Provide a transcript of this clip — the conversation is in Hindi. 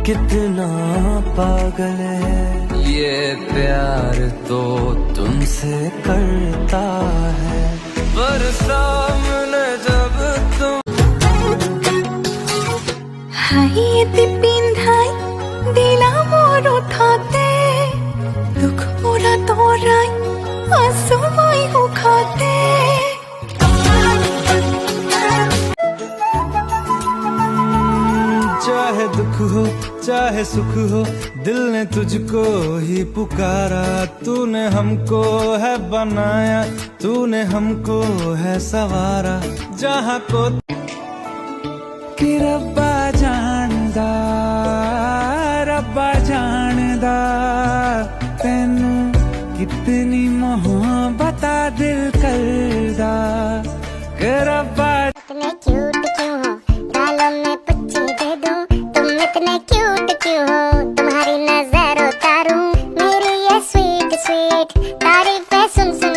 कितना पागल है ये प्यार तो तुमसे करता है, पर सामने जब तुम हाय पिंधाई दिला मोर उठाते दुख मोरा तोराई आंसू माई उखाते। चाहे दुख हो चाहे सुख हो दिल ने तुझको ही पुकारा, तूने हमको है बनाया, तूने हमको है सवारा, जहाँ को कि रब्बा जानदा तेनू कितनी मोहब्बत दिल करदा कि रब्बा। इतने क्यूट क्यों हो गालों में पुच्ची दे दूं, तुम इतने क्यूट क्यों हो तुम्हारी नजर उतारूं, मेरी ये स्वीट स्वीट तारीफें सुन सुन